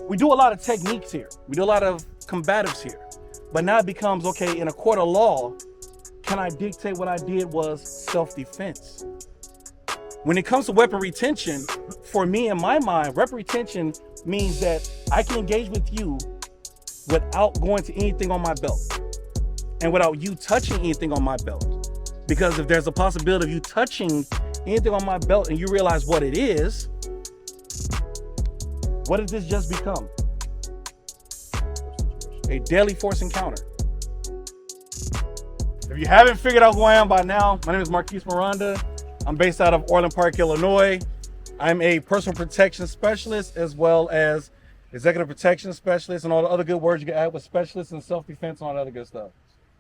We do a lot of techniques here. We do a lot of combatives here. But now it becomes, okay, in a court of law, can I dictate what I did was self-defense? When it comes to weapon retention, for me in my mind, weapon retention means that I can engage with you without going to anything on my belt and without you touching anything on my belt. Because if there's a possibility of you touching anything on my belt and you realize what it is, what did this just become? A deadly force encounter. If you haven't figured out who I am by now, my name is Markis Miranda. I'm based out of Orland Park, Illinois. I'm a personal protection specialist as well as executive protection specialist and all the other good words you can add with specialist and self-defense and all that other good stuff.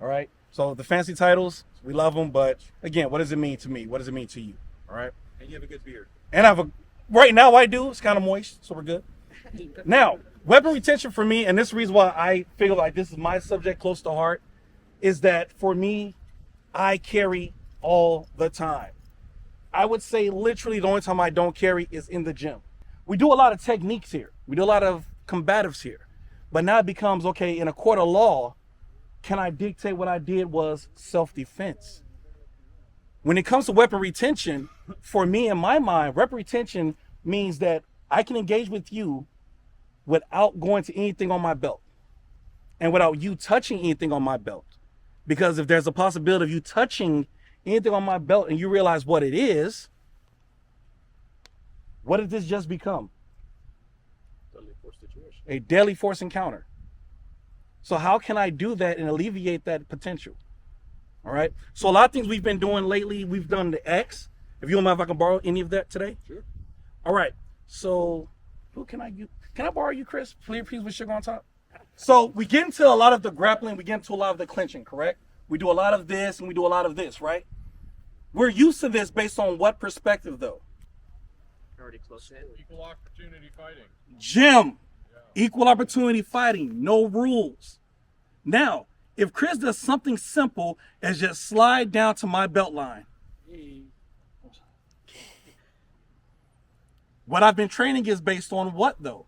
All right. So the fancy titles, we love them, but again, what does it mean to me? What does it mean to you? All right. And you have a good beard. And right now I do. It's kind of moist, so we're good. Now, weapon retention for me, and this is the reason why I feel like this is my subject close to heart, is that for me, I carry all the time. I would say literally the only time I don't carry is in the gym. We do a lot of techniques here. We do a lot of combatives here. But now it becomes, okay, in a court of law, can I dictate what I did was self-defense? When it comes to weapon retention, for me in my mind, weapon retention means that I can engage with you without going to anything on my belt and without you touching anything on my belt. Because if there's a possibility of you touching anything on my belt and you realize what it is, what did this just become? Deadly force situation. A deadly force encounter. So how can I do that and alleviate that potential? All right. So a lot of things we've been doing lately, we've done the X. If you don't mind if I can borrow any of that today? Sure. All right. So who can I use? Can I borrow you, Chris? Please with sugar on top. So we get into a lot of the grappling, we get into a lot of the clinching, correct? We do a lot of this and we do a lot of this, right? We're used to this based on what perspective though? Already close in. Equal opportunity fighting. Gym. Equal opportunity fighting. No rules. Now, if Chris does something simple as just slide down to my belt line. What I've been training is based on what though?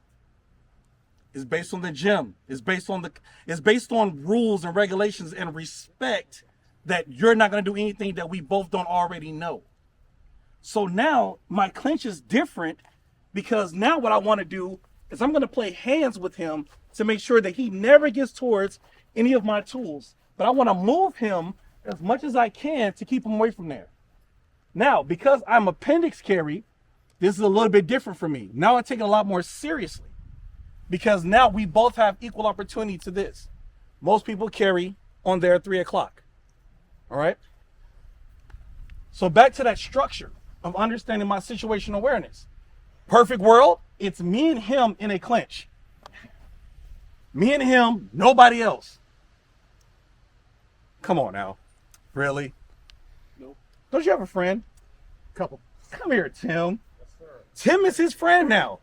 It's based on the gym. It's based on rules and regulations and respect that you're not going to do anything that we both don't already know. So now my clinch is different because now what I want to do is I'm going to play hands with him to make sure that he never gets towards any of my tools. But I want to move him as much as I can to keep him away from there. Now, because I'm appendix carry, this is a little bit different for me. Now I take it a lot more seriously because now we both have equal opportunity to this. Most people carry on their 3 o'clock. All right. So back to that structure of understanding my situational awareness. Perfect world, it's me and him in a clinch. Me and him, nobody else. Come on now. Really? Nope. Don't you have a friend? Couple. Come here, Tim. Yes, sir. Tim is his friend now.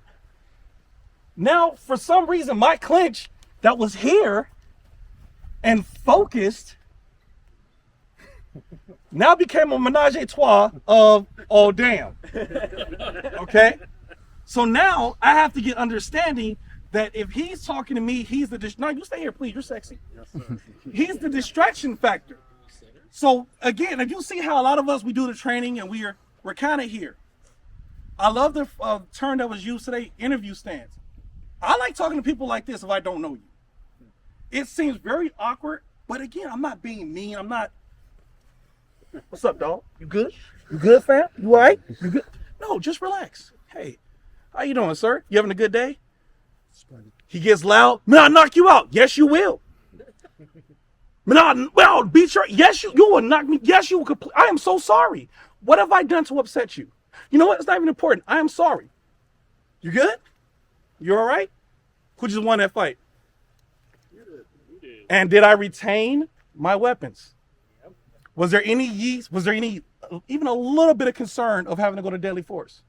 Now, for some reason, my clinch that was here and focused now became a menage a trois of, oh, damn. Okay? So now I have to get understanding that if he's talking to me, he's the no, you stay here, please. You're sexy. Yes, sir. He's the distraction factor. So again, if you see how a lot of us, we do the training and we're kind of here. I love the term that was used today, interview stance. I like talking to people like this if I don't know you. It seems very awkward, but again, I'm not being mean. I'm not. What's up, dog? You good? You good, fam? You all right? You good? No, just relax. Hey, how you doing, sir? You having a good day? He gets loud. Man, I'll knock you out. Yes, you will. Man, I'll beat your. Yes, you will knock me. Yes, you will. I am so sorry. What have I done to upset you? You know what? It's not even important. I am sorry. You good? You all right? Who just won that fight? You did. And did I retain my weapons? Yep. Was there any even a little bit of concern of having to go to deadly force?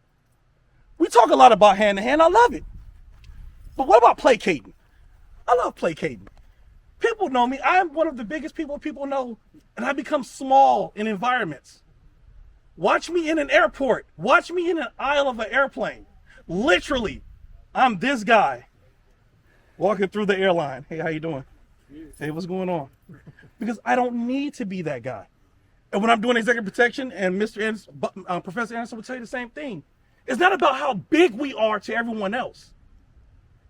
We talk a lot about hand to hand. I love it. But what about placating? I love placating. People know me. I'm one of the biggest people know, and I become small in environments. Watch me in an airport. Watch me in an aisle of an airplane. Literally, I'm this guy. Walking through the airline. Hey, how you doing? Hey, what's going on? Because I don't need to be that guy. And when I'm doing executive protection, and Professor Anderson will tell you the same thing. It's not about how big we are to everyone else.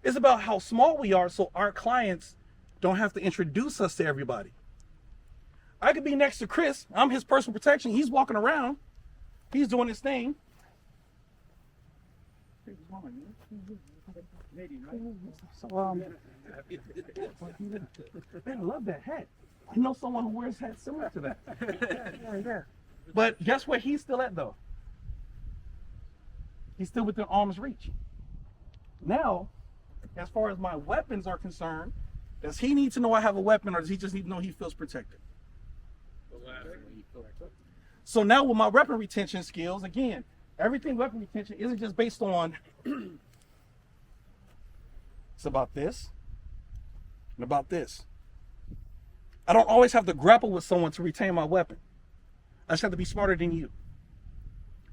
It's about how small we are so our clients don't have to introduce us to everybody. I could be next to Chris. I'm his personal protection. He's walking around. He's doing his thing. So, man, I love that hat. I know someone who wears hats similar to that. But guess where he's still at, though? He's still within arm's reach. Now, as far as my weapons are concerned, does he need to know I have a weapon, or does he just need to know he feels protected? So now with my weapon retention skills, again, everything weapon retention isn't just based on, it's about this and about this. I don't always have to grapple with someone to retain my weapon. I just have to be smarter than you.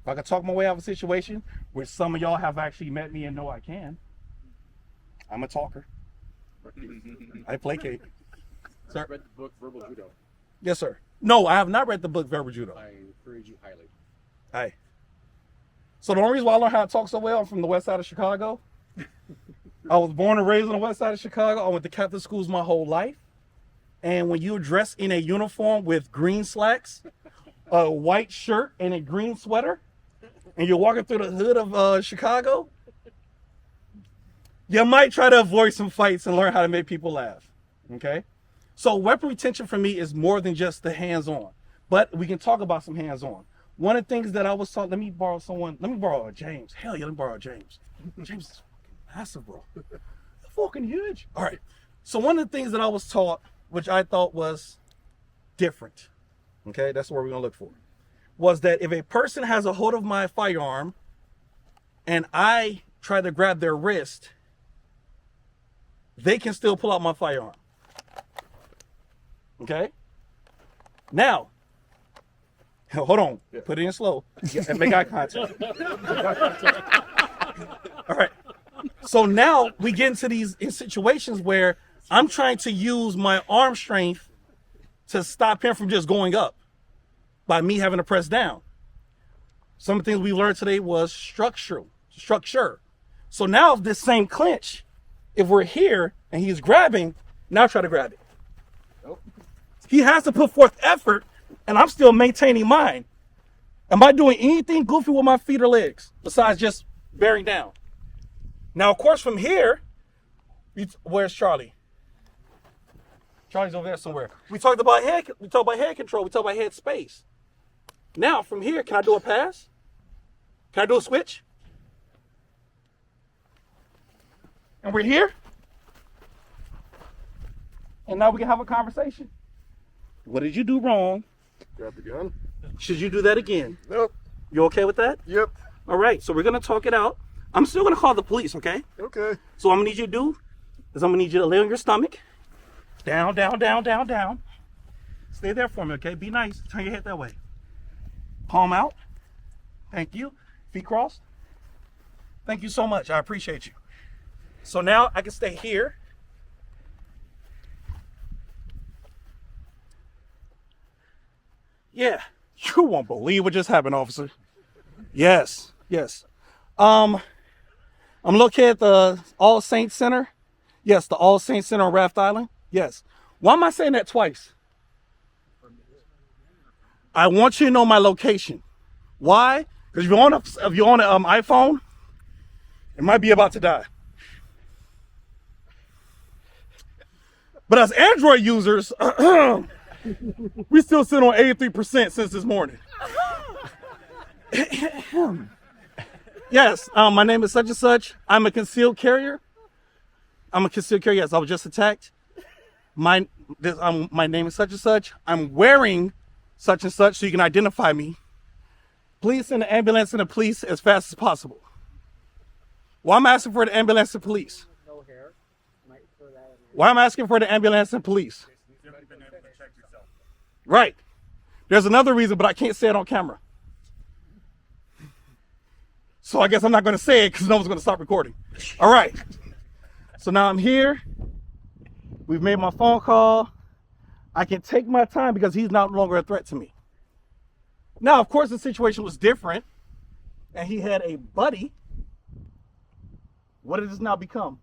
If I can talk my way out of a situation, which some of y'all have actually met me and know I can, I'm a talker. I placate. Sir? Read the book Verbal Judo. Yes, sir. No, I have not read the book Verbal Judo. I encourage you highly. Hey. So the only reason why I learned how to talk so well, I'm from the west side of Chicago. I was born and raised on the west side of Chicago. I went to Catholic schools my whole life. And when you dress in a uniform with green slacks, a white shirt, and a green sweater, and you're walking through the hood of Chicago, you might try to avoid some fights and learn how to make people laugh. Okay? So weapon retention for me is more than just the hands-on. But we can talk about some hands-on. One of the things that I was taught, let me borrow James. Hell yeah, let me borrow James. James is fucking massive, bro. They're fucking huge. All right. So one of the things that I was taught, which I thought was different, okay, that's what we're gonna look for, was that if a person has a hold of my firearm and I try to grab their wrist, they can still pull out my firearm. Okay? Now, hold on. Put it in slow. And make eye contact. All right. So now we get into these situations where I'm trying to use my arm strength to stop him from just going up by me having to press down. Some of the things we learned today was structure. So now this same clinch, if we're here and he's grabbing, now try to grab it. Nope. He has to put forth effort, and I'm still maintaining mine. Am I doing anything goofy with my feet or legs besides just bearing down? Now, of course, from here, where's Charlie? Charlie's over there somewhere. We talked about head control. We talked about head space. Now, from here, can I do a pass? Can I do a switch? And we're here. And now we can have a conversation. What did you do wrong? Grab the gun. Should you do that again? Nope. You okay with that? Yep. All right, so we're going to talk it out. I'm still going to call the police, okay? Okay. So what I'm going to need you to do is I'm going to need you to lay on your stomach. Down, down, down, down, down. Stay there for me, okay? Be nice. Turn your head that way. Palm out. Thank you. Feet crossed. Thank you so much. I appreciate you. So now I can stay here. Yeah. You won't believe what just happened, officer. Yes. I'm located at the All Saints Center. Yes, the All Saints Center on Raft Island. Yes. Why am I saying that twice? I want you to know my location. Why? Because if you're on an iPhone, it might be about to die. But as Android users, we still sit on 83% since this morning. Yes, my name is such and such. I'm a concealed carrier. Yes, I was just attacked. My name is such and such. I'm wearing such and such so you can identify me. Please send the ambulance and the police as fast as possible. Why I'm asking for the ambulance and police? No hair. Why I'm asking for the ambulance and police? Right. There's another reason, but I can't say it on camera. So I guess I'm not going to say it because no one's going to stop recording. All right. So now I'm here. We've made my phone call. I can take my time because he's no longer a threat to me. Now, of course, the situation was different and he had a buddy. What did this now become?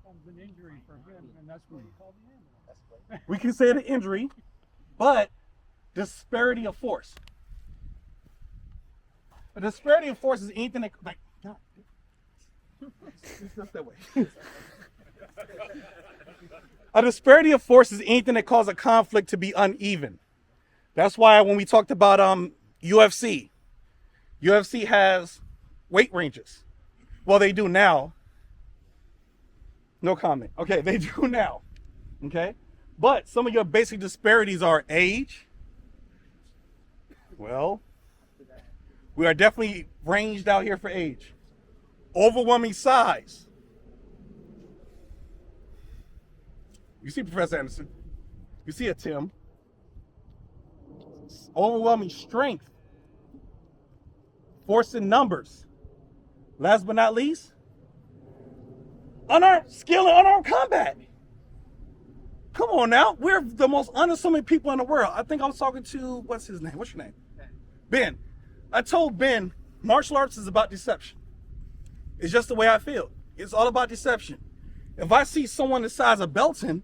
An injury for him, and that's what he called the ambulance. We can say an injury, but disparity of force. A disparity of force is anything that, like, God, it's just that way. A disparity of force is anything that causes a conflict to be uneven. That's why when we talked about UFC has weight ranges. Well, they do now. No comment. Okay, they do now. Okay? But some of your basic disparities are age. Well, we are definitely ranged out here for age. Overwhelming size. You see Professor Anderson. You see a Tim. Overwhelming strength. Force in numbers. Last but not least, unarmed skill in unarmed combat. Come on now. We're the most unassuming people in the world. I think I was talking to, what's his name? What's your name? Ben. I told Ben, martial arts is about deception. It's just the way I feel. It's all about deception. If I see someone the size of Belton,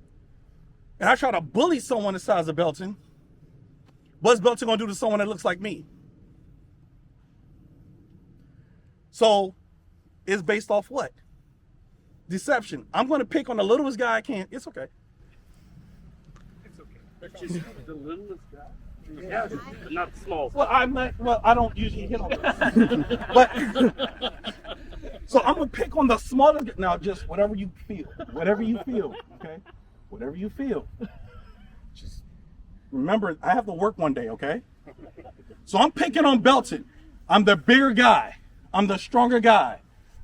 and I try to bully someone the size of Belton, what's Belton gonna do to someone that looks like me? So, it's based off what? Deception. I'm gonna pick on the littlest guy I can. It's okay. Just the littlest guy. Yeah, not the small. Well, I don't usually hit on that. But so I'm gonna pick on the smallest. Now, just whatever you feel, okay? Whatever you feel. Just remember, I have to work one day, okay? So I'm picking on Belton. I'm the bigger guy. I'm the stronger guy.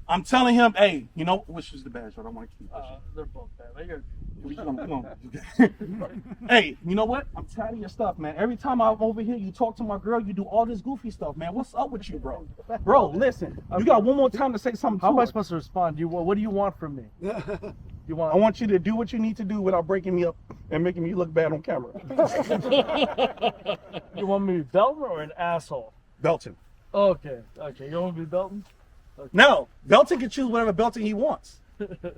I'm telling him, hey, you know, which is the badge? I don't want to keep pushing. They're both bad. Come on. Hey, you know what? I'm tired of your stuff, man. Every time I'm over here, you talk to my girl, you do all this goofy stuff, man. What's up with you, bro? Bro, listen. You got one more time to say something. How am I her. supposed to respond? What do you want from me? You want? I want you to do what you need to do without breaking me up and making me look bad on camera. You want me to be Belton or an asshole? Belton. Okay. You want me to be Belton? Okay. No, Belton can choose whatever Belton he wants.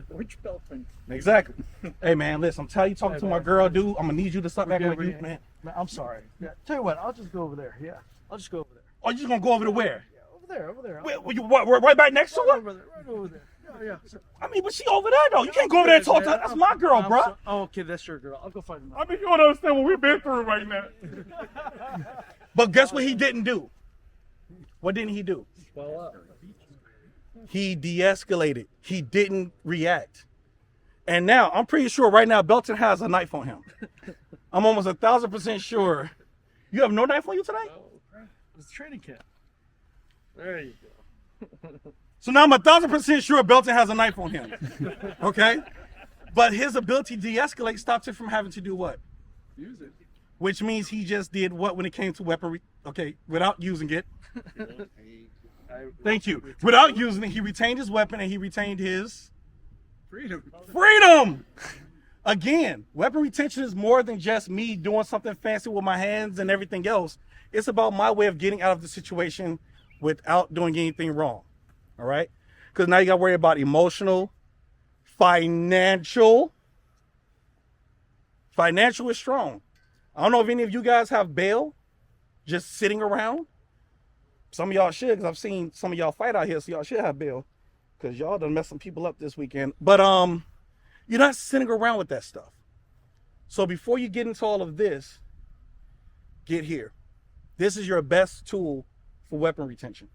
Which Belton? Exactly. Hey, man, listen, I'm tired of you talking to my girl, dude. I'm gonna need you to stop acting like you, man. I'm sorry. Yeah. Tell you what, I'll just go over there. Yeah, I'll just go over there. Oh, you just gonna go over to where? Yeah, over there. We're right back next to her? Right over there. Yeah. I mean, but she over there, though. You can't go over there and talk to her. That's my girl, bro. Oh, okay, that's your girl. I'll go find her. I mean, you don't understand what we've been through right now. But guess what he didn't do? What didn't he do? Well up. He de-escalated. He didn't react. And now, I'm pretty sure right now Belton has a knife on him. I'm almost 1,000% sure. You have no knife on you tonight? It's a training camp. There you go. So now I'm 1,000% sure Belton has a knife on him. Okay? But his ability to de-escalate stops him from having to do what? Use it. Which means he just did what when it came to weaponry? Okay, without using it. Thank you. Without using it, he retained his weapon and he retained his freedom. Again, weapon retention is more than just me doing something fancy with my hands and everything else. It's about my way of getting out of the situation without doing anything wrong. All right? Because now you got to worry about emotional, financial. Financial is strong. I don't know if any of you guys have bail just sitting around. Some of y'all should, because I've seen some of y'all fight out here, so y'all should have bail. Because y'all done messed some people up this weekend. But you're not sitting around with that stuff. So before you get into all of this, get here. This is your best tool for weapon retention.